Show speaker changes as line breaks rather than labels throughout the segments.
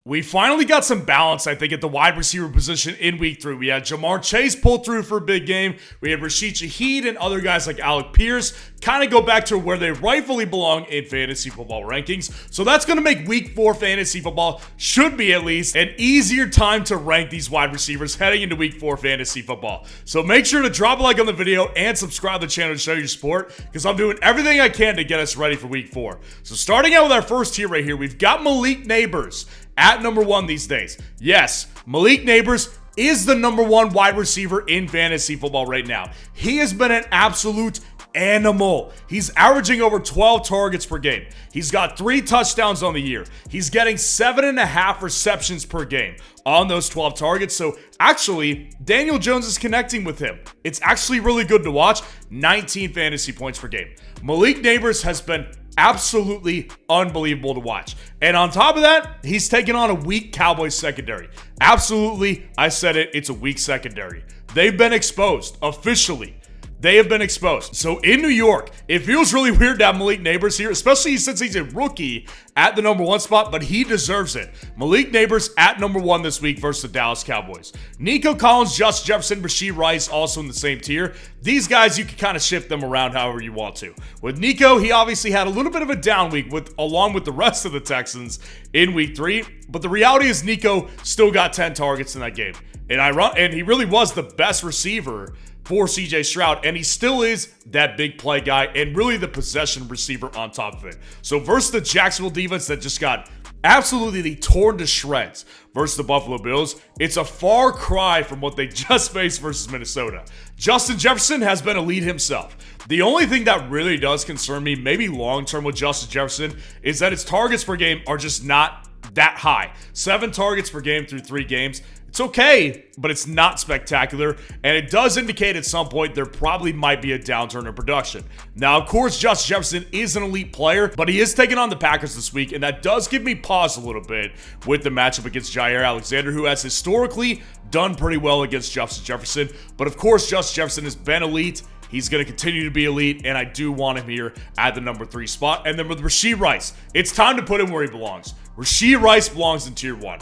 We finally got some balance, I think, at the wide receiver position in week 3. We had Jamar Chase pull through for a big game. We had Rashid Shaheed and other guys like Alec Pierce kind of go back to where they rightfully belong in fantasy football rankings. So that's going to make week 4 fantasy football, should be at least, an easier time to rank these wide receivers heading into week 4 fantasy football. So make sure to drop a like on the video and subscribe to the channel to show your support, because I'm doing everything I can to get us ready for week 4. So starting out with our first tier right here, we've got Malik Nabers at number 1 these days. Yes, Malik Nabers is the number 1 wide receiver in fantasy football right now. He has been an absolute animal. He's averaging over 12 targets per game. He's got 3 touchdowns on the year. He's getting 7.5 receptions per game on those 12 targets. So actually, Daniel Jones is connecting with him. It's actually really good to watch. 19 fantasy points per game. Malik Nabers has been absolutely unbelievable to watch. And on top of that, he's taken on a weak Cowboys secondary. Absolutely, I said it, it's a weak secondary. They've been exposed, officially. They have been exposed. So in New York, it feels really weird to have Malik Nabers here, especially since he's a rookie at the number 1 spot, but he deserves it. Malik Nabers at number 1 this week versus the Dallas Cowboys. Nico Collins, Justin Jefferson, Rashee Rice also in the same tier. These guys, you can kind of shift them around however you want to. With Nico, he obviously had a little bit of a down week along with the rest of the Texans in week 3, but the reality is Nico still got 10 targets in that game. And he really was the best receiver for CJ Stroud, and he still is that big play guy and really the possession receiver on top of it. So versus the Jacksonville defense that just got absolutely torn to shreds versus the Buffalo Bills, it's a far cry from what they just faced versus Minnesota. Justin Jefferson has been elite himself. The only thing that really does concern me, maybe long-term with Justin Jefferson, is that his targets per game are just not that high. 7 targets per game through 3 games. It's okay, but it's not spectacular, and it does indicate at some point there probably might be a downturn in production. Now, of course, Justin Jefferson is an elite player, but he is taking on the Packers this week, and that does give me pause a little bit with the matchup against Jair Alexander, who has historically done pretty well against Justin Jefferson. But of course, Justin Jefferson has been elite. He's going to continue to be elite, and I do want him here at the number 3 spot. And then with Rashee Rice, it's time to put him where he belongs. Rashee Rice belongs in tier 1.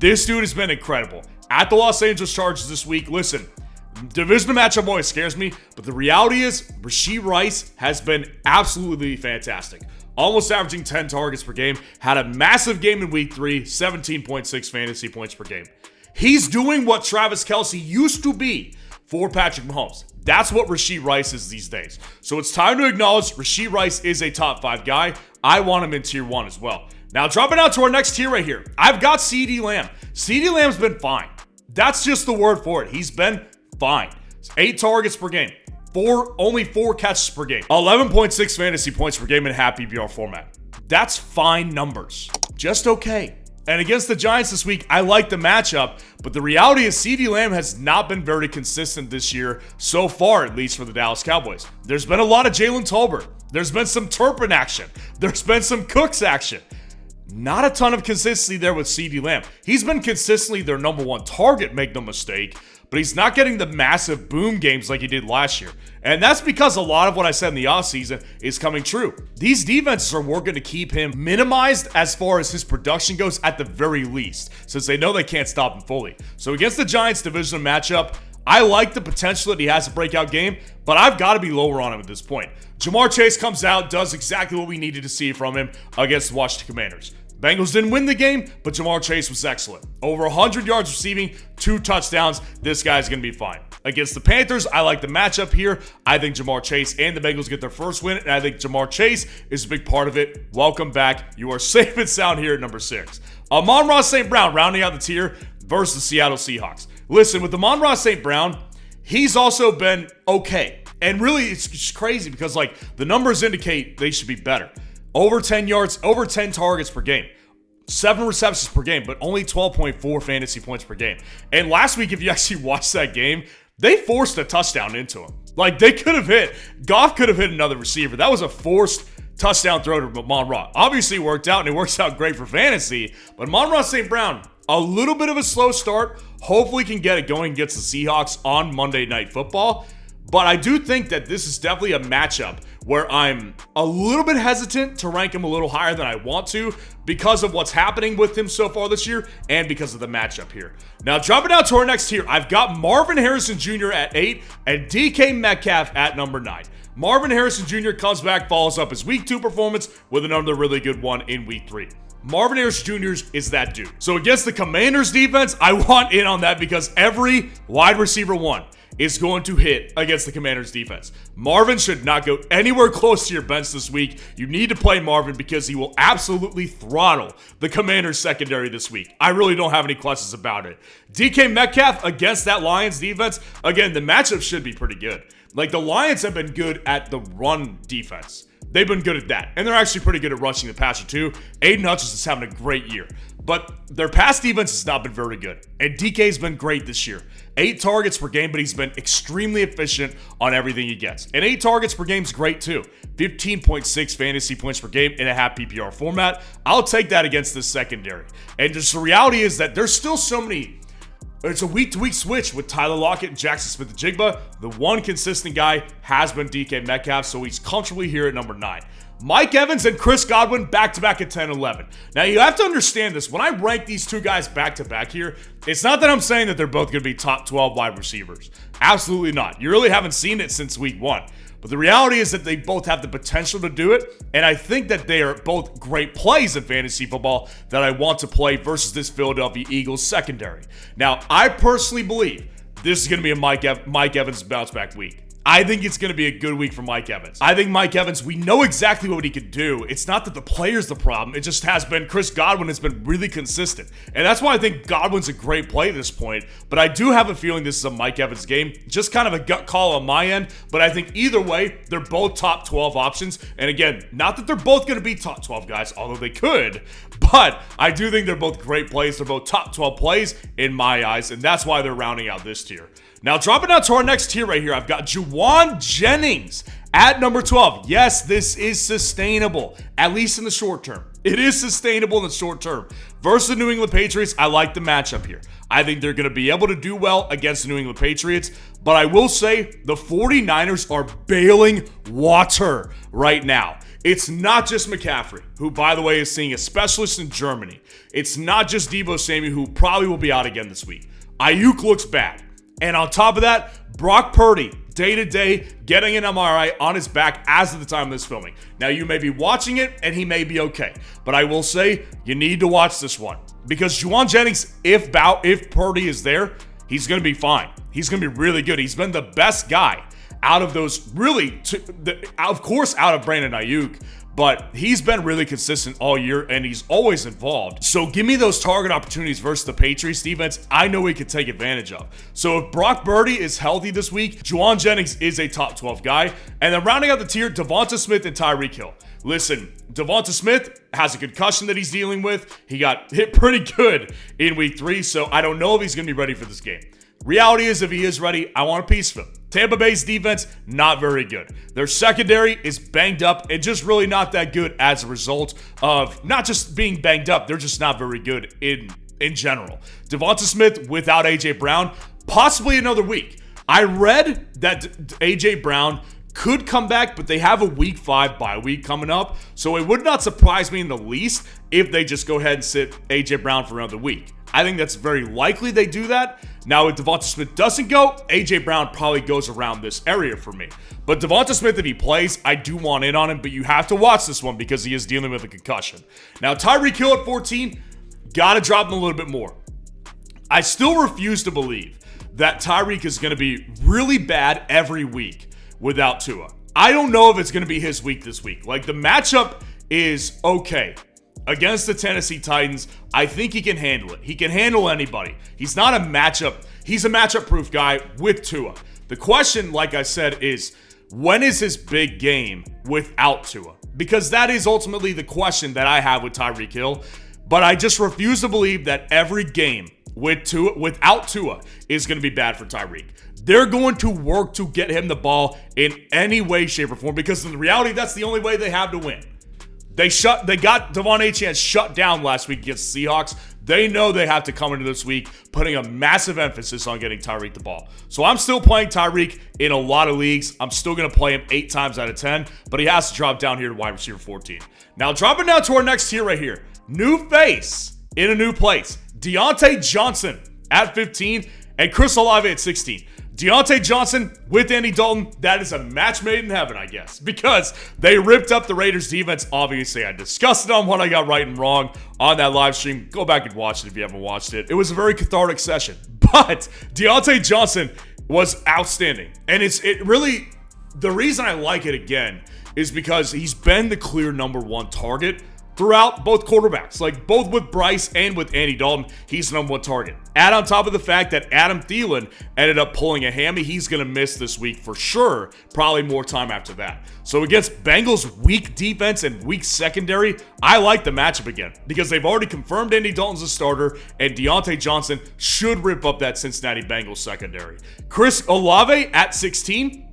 This dude has been incredible. At the Los Angeles Chargers this week, listen, divisional matchup always scares me, but the reality is Rashee Rice has been absolutely fantastic. Almost averaging 10 targets per game, had a massive game in week 3, 17.6 fantasy points per game. He's doing what Travis Kelce used to be for Patrick Mahomes. That's what Rashee Rice is these days. So it's time to acknowledge Rashee Rice is a top 5 guy. I want him in tier 1 as well. Now, dropping out to our next tier right here, I've got CeeDee Lamb. CeeDee Lamb's been fine. That's just the word for it. He's been fine. 8 targets per game. Only 4 catches per game. 11.6 fantasy points per game in half PPR format. That's fine numbers. Just okay. And against the Giants this week, I like the matchup, but the reality is CeeDee Lamb has not been very consistent this year, so far at least for the Dallas Cowboys. There's been a lot of Jalen Tolbert. There's been some Turpin action. There's been some Cooks action. Not a ton of consistency there with CeeDee Lamb. He's been consistently their number 1 target, make no mistake, but he's not getting the massive boom games like he did last year. And that's because a lot of what I said in the offseason is coming true. These defenses are working to keep him minimized as far as his production goes at the very least, since they know they can't stop him fully. So against the Giants divisional matchup, I like the potential that he has a breakout game, but I've got to be lower on him at this point. Jamar Chase comes out, does exactly what we needed to see from him against the Washington Commanders. Bengals didn't win the game, but Jamar Chase was excellent. Over 100 yards receiving, 2 touchdowns. This guy's going to be fine. Against the Panthers, I like the matchup here. I think Jamar Chase and the Bengals get their first win, and I think Jamar Chase is a big part of it. Welcome back. You are safe and sound here at number 6. Amon-Ra St. Brown rounding out the tier versus the Seattle Seahawks. Listen, with Amon-Ra St. Brown, he's also been okay. And really, it's just crazy because, the numbers indicate they should be better. Over 10 yards, over 10 targets per game. 7 receptions per game, but only 12.4 fantasy points per game. And last week, if you actually watched that game, they forced a touchdown into him. They could have hit. Goff could have hit another receiver. That was a forced touchdown throw to Amon-Ra. Obviously, it worked out, and it works out great for fantasy. But Amon-Ra St. Brown, a little bit of a slow start. Hopefully can get it going against the Seahawks on Monday Night Football. But I do think that this is definitely a matchup where I'm a little bit hesitant to rank him a little higher than I want to because of what's happening with him so far this year and because of the matchup here. Now, jumping down to our next tier, I've got Marvin Harrison Jr. at 8 and DK Metcalf at number 9. Marvin Harrison Jr. comes back, follows up his week 2 performance with another really good one in week 3. Marvin Harrison Jr. is that dude. So against the Commanders defense, I want in on that because every wide receiver 1 is going to hit against the Commanders defense. Marvin should not go anywhere close to your bench this week. You need to play Marvin because he will absolutely throttle the Commanders secondary this week. I really don't have any questions about it. DK Metcalf against that Lions defense, again, the matchup should be pretty good. Like, the Lions have been good at the run defense. They've been good at that. And they're actually pretty good at rushing the passer too. Aiden Hutchins is having a great year. But their pass defense has not been very good. And DK's been great this year. 8 targets per game, but he's been extremely efficient on everything he gets. And 8 targets per game is great too. 15.6 fantasy points per game in a half PPR format. I'll take that against this secondary. And just the reality is that there's still so many. It's a week-to-week switch with Tyler Lockett and Jackson Smith-Njigba. The one consistent guy has been DK Metcalf, so he's comfortably here at number 9. Mike Evans and Chris Godwin back-to-back at 10 and 11. Now, you have to understand this. When I rank these two guys back-to-back here, it's not that I'm saying that they're both going to be top 12 wide receivers. Absolutely not. You really haven't seen it since week 1. But the reality is that they both have the potential to do it, and I think that they are both great plays in fantasy football that I want to play versus this Philadelphia Eagles secondary. Now, I personally believe this is going to be a Mike Evans bounce-back week. I think it's going to be a good week for Mike Evans. I think Mike Evans, we know exactly what he could do. It's not that the player's the problem. It just has been Chris Godwin has been really consistent. And that's why I think Godwin's a great play at this point. But I do have a feeling this is a Mike Evans game. Just kind of a gut call on my end. But I think either way, they're both top 12 options. And again, not that they're both going to be top 12 guys, although they could. But I do think they're both great plays. They're both top 12 plays in my eyes. And that's why they're rounding out this tier. Now, dropping down to our next tier right here, I've got Juwan Jennings at number 12. Yes, this is sustainable, at least in the short term. It is sustainable in the short term. Versus the New England Patriots, I like the matchup here. I think they're going to be able to do well against the New England Patriots. But I will say the 49ers are bailing water right now. It's not just McCaffrey, who, by the way, is seeing a specialist in Germany. It's not just Deebo Samuel, who probably will be out again this week. Ayuk looks bad. And on top of that, Brock Purdy, day-to-day, getting an MRI on his back as of the time of this filming. Now, you may be watching it, and he may be okay. But I will say, you need to watch this one. Because Juwan Jennings, if Purdy is there, he's going to be fine. He's going to be really good. He's been the best guy out of those, really, of course, out of Brandon Ayuk. But he's been really consistent all year, and he's always involved. So give me those target opportunities versus the Patriots defense. I know we could take advantage of. So if Brock Purdy is healthy this week, Juwan Jennings is a top 12 guy. And then rounding out the tier, Devonta Smith and Tyreek Hill. Listen, Devonta Smith has a concussion that he's dealing with. He got hit pretty good in week 3, so I don't know if he's going to be ready for this game. Reality is, if he is ready, I want a piece of him. Tampa Bay's defense, not very good. Their secondary is banged up and just really not that good as a result of not just being banged up, they're just not very good in general. Devonta Smith without A.J. Brown, possibly another week. I read that A.J. Brown could come back, but they have a week 5 bye week coming up, so it would not surprise me in the least if they just go ahead and sit A.J. Brown for another week. I think that's very likely they do that. Now, if Devonta Smith doesn't go, A.J. Brown probably goes around this area for me. But Devonta Smith, if he plays, I do want in on him, but you have to watch this one because he is dealing with a concussion. Now, Tyreek Hill at 14, gotta drop him a little bit more. I still refuse to believe that Tyreek is going to be really bad every week without Tua. I don't know if it's going to be his week this week. Like, the matchup is okay. Against the Tennessee Titans, I think he can handle it. He can handle anybody. He's not a matchup. He's a matchup-proof guy with Tua. The question, like I said, is when is his big game without Tua? Because that is ultimately the question that I have with Tyreek Hill. But I just refuse to believe that every game without Tua is going to be bad for Tyreek. They're going to work to get him the ball in any way, shape, or form because in reality, that's the only way they have to win. They got Devon Achane shut down last week against the Seahawks. they know they have to come into this week putting a massive emphasis on getting Tyreek the ball. So I'm still playing Tyreek in a lot of leagues. I'm still going to play him 8 times out of 10, but he has to drop down here to wide receiver 14. Now, dropping down to our next tier right here. New face in a new place. Deontay Johnson at 15 and Chris Olave at 16. Deontay Johnson with Andy Dalton, that is a match made in heaven, I guess, because they ripped up the Raiders defense. Obviously, I discussed it on what I got right and wrong on that live stream. Go back and watch it if you haven't watched it. It was a very cathartic session, but Deontay Johnson was outstanding. And it really, the reason I like it again is because he's been the clear number 1 target throughout both quarterbacks. Like both with Bryce and with Andy Dalton, he's the number 1 target. Add on top of the fact that Adam Thielen ended up pulling a hammy, he's going to miss this week for sure. Probably more time after that. So against Bengals' weak defense and weak secondary, I like the matchup again because they've already confirmed Andy Dalton's a starter and Deontay Johnson should rip up that Cincinnati Bengals secondary. Chris Olave at 16.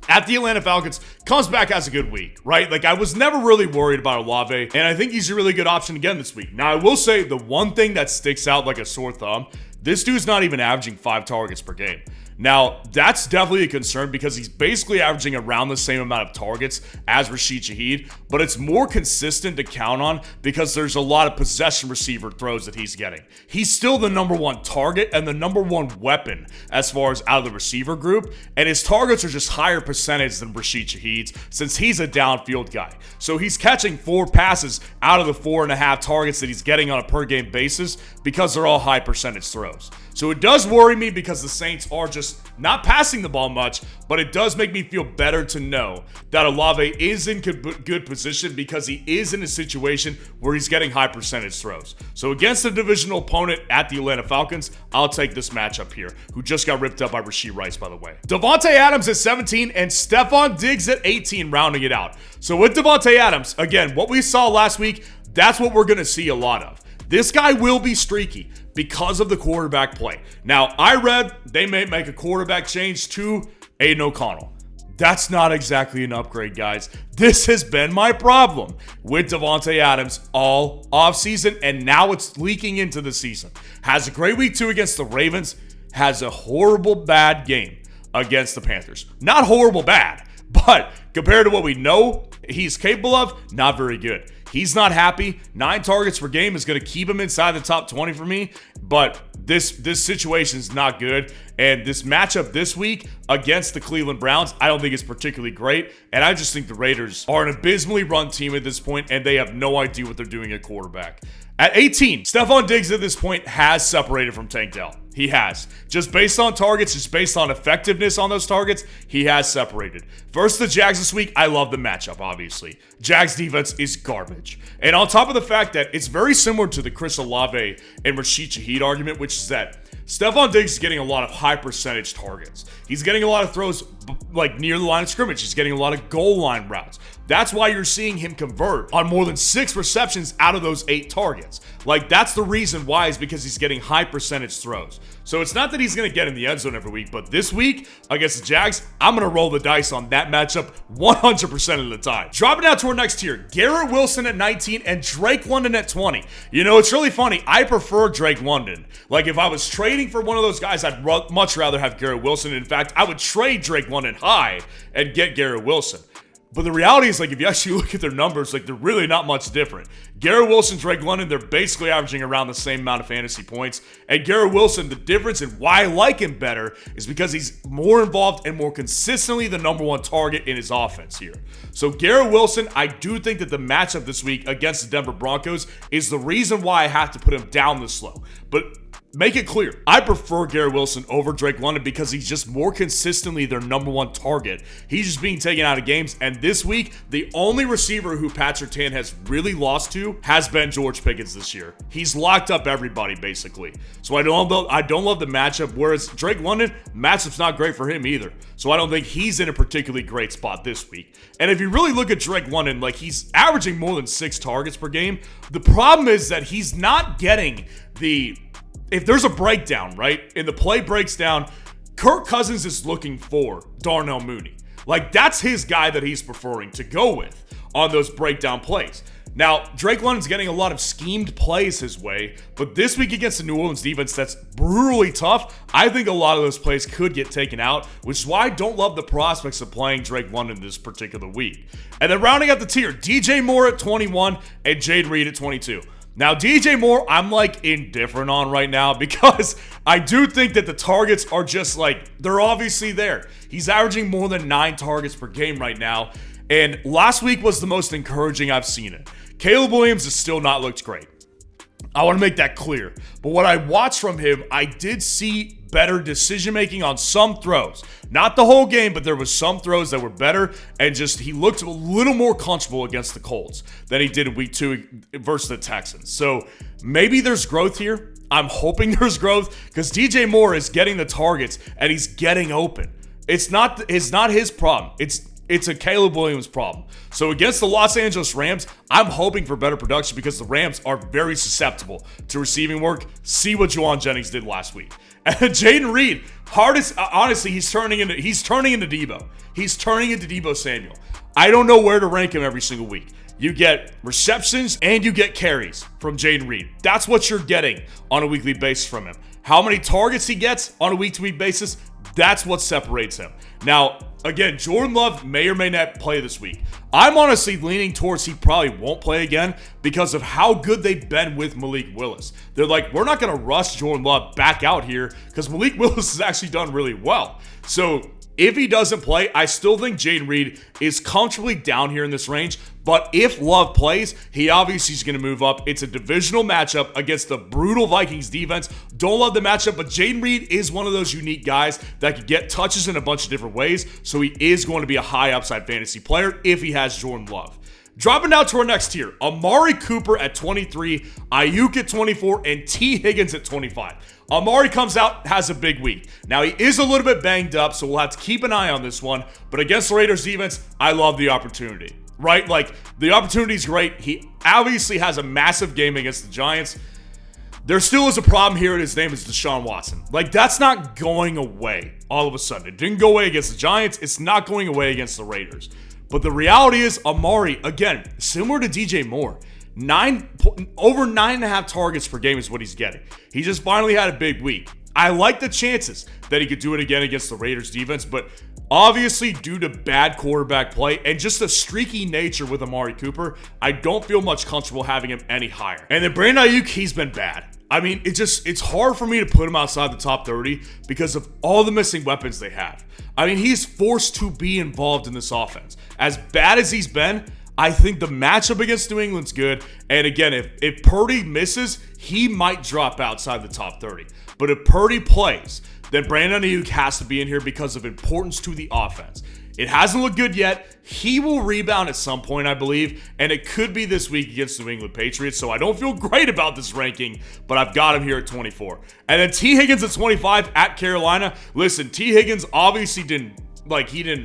At the Atlanta Falcons, comes back, has a good week, right? Like, I was never really worried about Olave, and I think he's a really good option again this week. Now, I will say the one thing that sticks out like a sore thumb, this dude's not even averaging 5 targets per game. Now, that's definitely a concern because he's basically averaging around the same amount of targets as Rashid Shaheed, but it's more consistent to count on because there's a lot of possession receiver throws that he's getting. He's still the number 1 target and the number 1 weapon as far as out of the receiver group, and his targets are just higher percentage than Rashid Shaheed's since he's a downfield guy. So he's catching 4 passes out of the 4.5 targets that he's getting on a per game basis because they're all high percentage throws. So it does worry me because the Saints are just not passing the ball much, but it does make me feel better to know that Olave is in good position because he is in a situation where he's getting high percentage throws. So against a divisional opponent at the Atlanta Falcons, I'll take this matchup here, who just got ripped up by Rashee Rice, by the way. Davante Adams at 17 and Stephon Diggs at 18, rounding it out. So with Davante Adams, again, what we saw last week, that's what we're going to see a lot of. This guy will be streaky because of the quarterback play. Now, I read they may make a quarterback change to Aiden O'Connell. That's not exactly an upgrade, guys. This has been my problem with Davante Adams all offseason, and now it's leaking into the season. Has a great week 2 against the Ravens, has a horrible bad game against the Panthers. Not horrible bad, but compared to what we know he's capable of, not very good. He's not happy. 9 targets per game is going to keep him inside the top 20 for me, but this situation is not good. And this matchup this week against the Cleveland Browns, I don't think is particularly great. And I just think the Raiders are an abysmally run team at this point, and they have no idea what they're doing at quarterback. At 18, Stephon Diggs at this point has separated from Tank Dell. He has. Just based on targets, just based on effectiveness on those targets, he has separated. Versus the Jags this week, I love the matchup, obviously. Jags defense is garbage. And on top of the fact that it's very similar to the Chris Olave and Rashid Shaheed argument, which is that Stephon Diggs is getting a lot of high percentage targets. He's getting a lot of throws like near the line of scrimmage. He's getting a lot of goal line routes. That's why you're seeing him convert on more than 6 receptions out of those 8 targets. Like, that's the reason why, is because he's getting high percentage throws. So it's not that he's going to get in the end zone every week, but this week against the Jags, I'm going to roll the dice on that matchup 100% of the time. Dropping down to our next tier, Garrett Wilson at 19 and Drake London at 20. You know, it's really funny. I prefer Drake London. Like, if I was trading for one of those guys, I'd much rather have Garrett Wilson. In fact, I would trade Drake London high and get Garrett Wilson. But the reality is, like, if you actually look at their numbers, like, they're really not much different. Garrett Wilson, Drake London, they're basically averaging around the same amount of fantasy points. And Garrett Wilson, the difference and why I like him better is because he's more involved and more consistently the number 1 target in his offense here. So Garrett Wilson, I do think that the matchup this week against the Denver Broncos is the reason why I have to put him down this low. But make it clear, I prefer Garrett Wilson over Drake London because he's just more consistently their number 1 target. He's just being taken out of games. And this week, the only receiver who Pat Surtain has really lost to has been George Pickens this year. He's locked up everybody, basically. So I don't love the matchup, whereas Drake London, matchup's not great for him either. So I don't think he's in a particularly great spot this week. And if you really look at Drake London, like, he's averaging more than 6 targets per game. The problem is that he's not getting if there's a breakdown, right, and the play breaks down, Kirk Cousins is looking for Darnell Mooney. Like, that's his guy that he's preferring to go with on those breakdown plays. Now, Drake London's getting a lot of schemed plays his way, but this week against the New Orleans defense that's brutally tough, I think a lot of those plays could get taken out, which is why I don't love the prospects of playing Drake London this particular week. And then rounding out the tier, DJ Moore at 21 and Jaden Reed at 22. Now, DJ Moore, I'm like indifferent on right now because I do think that the targets are just like, they're obviously there. He's averaging more than 9 targets per game right now, and last week was the most encouraging I've seen it. Caleb Williams has still not looked great. I want to make that clear. But what I watched from him, I did see better decision-making on some throws. Not the whole game, but there was some throws that were better, and just he looked a little more comfortable against the Colts than he did in week 2 versus the Texans. So maybe there's growth here. I'm hoping there's growth because DJ Moore is getting the targets, and he's getting open. It's not his problem. It's a Caleb Williams problem. So against the Los Angeles Rams, I'm hoping for better production because the Rams are very susceptible to receiving work. See what Juwan Jennings did last week. And Jaden Reed, honestly, he's turning into Debo. He's turning into Debo Samuel. I don't know where to rank him every single week. You get receptions and you get carries from Jaden Reed. That's what you're getting on a weekly basis from him. How many targets he gets on a week-to-week basis, that's what separates him. Now, again, Jordan Love may or may not play this week. I'm honestly leaning towards he probably won't play again because of how good they've been with Malik Willis. They're like, we're not going to rush Jordan Love back out here because Malik Willis has actually done really well. So if he doesn't play, I still think Jaden Reed is comfortably down here in this range. But if Love plays, he obviously is going to move up. It's a divisional matchup against the brutal Vikings defense. Don't love the matchup, but Jaden Reed is one of those unique guys that can get touches in a bunch of different ways. So he is going to be a high upside fantasy player if he has Jordan Love. Dropping down to our next tier, Amari Cooper at 23, Ayuk at 24, and T. Higgins at 25. Amari comes out, has a big week. Now, he is a little bit banged up, so we'll have to keep an eye on this one. But against the Raiders defense, I love the opportunity, right? Like, the opportunity is great. He obviously has a massive game against the Giants. There still is a problem here, and his name is Deshaun Watson. Like, that's not going away all of a sudden. It didn't go away against the Giants. It's not going away against the Raiders. But the reality is, Amari, again, similar to DJ Moore, over 9.5 targets per game is what he's getting. He just finally had a big week. I like the chances that he could do it again against the Raiders defense, but obviously due to bad quarterback play and just the streaky nature with Amari Cooper, I don't feel much comfortable having him any higher. And then Brandon Ayuk, he's been bad. I mean, it's hard for me to put him outside the top 30 because of all the missing weapons they have. I mean, he's forced to be involved in this offense. As bad as he's been, I think the matchup against New England's good. And again, if Purdy misses, he might drop outside the top 30. But if Purdy plays, then Brandon Ayuk has to be in here because of importance to the offense. It hasn't looked good yet. He will rebound at some point, I believe, and it could be this week against the New England Patriots, so I don't feel great about this ranking, but I've got him here at 24. And then T. Higgins at 25 at Carolina. Listen, T. Higgins obviously didn't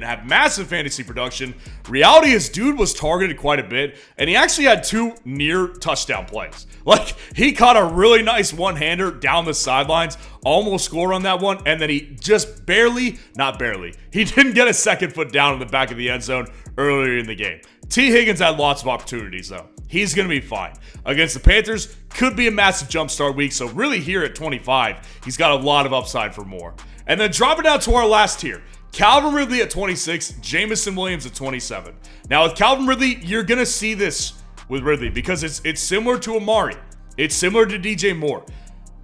have massive fantasy production. Reality is, dude was targeted quite a bit, and he actually had 2 near touchdown plays. Like, he caught a really nice one-hander down the sidelines, almost scored on that one, and then he just he didn't get a second foot down in the back of the end zone earlier in the game. T. Higgins had lots of opportunities, though. He's going to be fine. Against the Panthers, could be a massive jumpstart week, so really here at 25, he's got a lot of upside for more. And then dropping down to our last tier, Calvin Ridley at 26, Jameson Williams at 27. Now with Calvin Ridley, you're going to see this with Ridley because it's similar to Amari. It's similar to DJ Moore.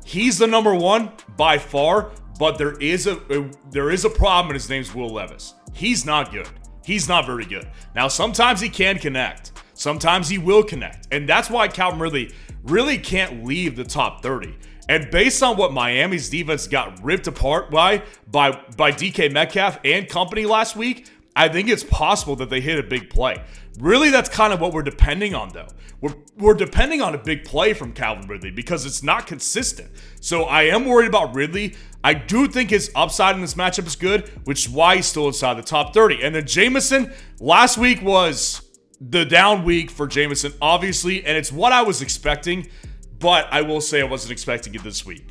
He's the number one by far, but there is a problem, and his name's Will Levis. He's not good. He's not very good. Now, sometimes he can connect. Sometimes he will connect. And that's why Calvin Ridley really can't leave the top 30. And based on what Miami's defense got ripped apart by DK Metcalf and company last week, I think it's possible that they hit a big play. Really, that's kind of what we're depending on, though. We're depending on a big play from Calvin Ridley because it's not consistent. So I am worried about Ridley. I do think his upside in this matchup is good, which is why he's still inside the top 30. And then Jameson, last week was the down week for Jameson, obviously, and it's what I was expecting. But I will say I wasn't expecting it this week.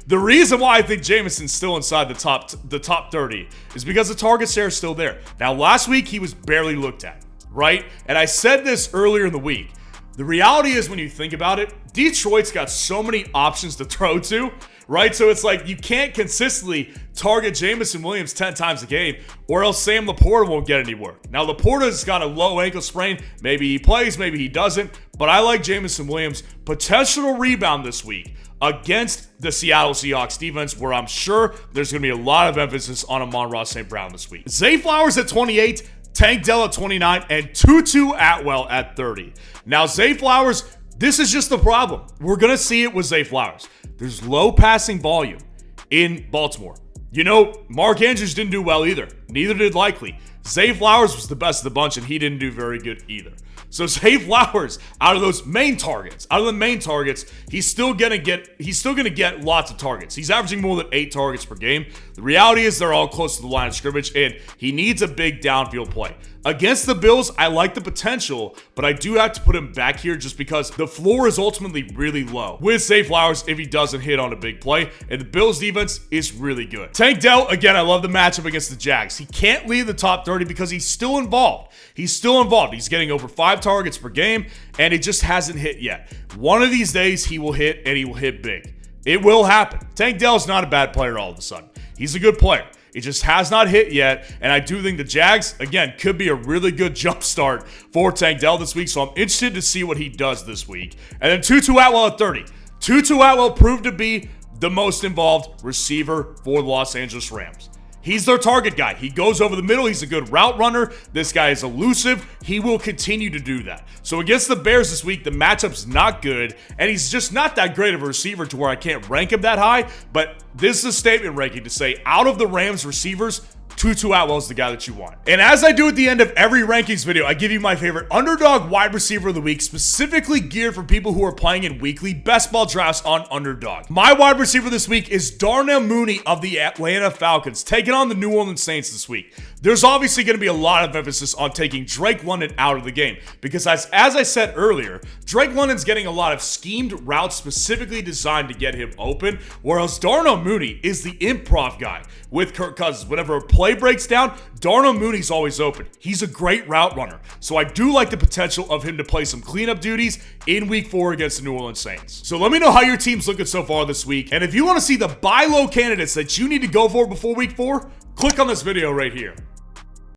The reason why I think Jameson's still inside the top 30 is because the target share is still there. Now, last week he was barely looked at, right? And I said this earlier in the week. The reality is, when you think about it, Detroit's got so many options to throw to, right? So it's like you can't consistently target Jameson Williams 10 times a game, or else Sam Laporta won't get any work. Now, Laporta's got a low ankle sprain. Maybe he plays, maybe he doesn't. But I like Jameson Williams' potential rebound this week against the Seattle Seahawks defense, where I'm sure there's going to be a lot of emphasis on Amon-Ra St. Brown this week. Zay Flowers at 28, Tank Dell at 29, and Tutu Atwell at 30. Now, Zay Flowers, this is just the problem. We're going to see it with Zay Flowers. There's low passing volume in Baltimore. You know, Mark Andrews didn't do well either. Neither did Likely. Zay Flowers was the best of the bunch, and he didn't do very good either. So Zay Flowers, out of the main targets, he's still gonna get lots of targets. He's averaging more than 8 targets per game. The reality is they're all close to the line of scrimmage, and he needs a big downfield play. Against the Bills, I like the potential, but I do have to put him back here just because the floor is ultimately really low with Zay Flowers if he doesn't hit on a big play, and the Bills defense is really good. Tank Dell, again, I love the matchup against the Jags. He can't lead the top 30 because he's still involved. He's getting over 5 targets per game, and it just hasn't hit yet. One of these days, he will hit, and he will hit big. It will happen. Tank Dell's not a bad player all of a sudden. He's a good player. It just has not hit yet, and I do think the Jags, again, could be a really good jump start for Tank Dell this week, so I'm interested to see what he does this week. And then Tutu Atwell at 30. Tutu Atwell proved to be the most involved receiver for the Los Angeles Rams. He's their target guy. He goes over the middle. He's a good route runner. This guy is elusive. He will continue to do that. So against the Bears this week, the matchup's not good, and he's just not that great of a receiver to where I can't rank him that high, but this is a statement ranking to say out of the Rams receivers, Tutu Atwell is the guy that you want. And as I do at the end of every rankings video, I give you my favorite underdog wide receiver of the week, specifically geared for people who are playing in weekly best ball drafts on Underdog. My wide receiver this week is Darnell Mooney of the Atlanta Falcons, taking on the New Orleans Saints this week. There's obviously going to be a lot of emphasis on taking Drake London out of the game because as I said earlier, Drake London's getting a lot of schemed routes specifically designed to get him open, whereas Darnell Mooney is the improv guy with Kirk Cousins. Whenever a play breaks down, Darnell Mooney's always open. He's a great route runner. So I do like the potential of him to play some cleanup duties in week 4 against the New Orleans Saints. So let me know how your team's looking so far this week. And if you want to see the buy low candidates that you need to go for before week 4, click on this video right here.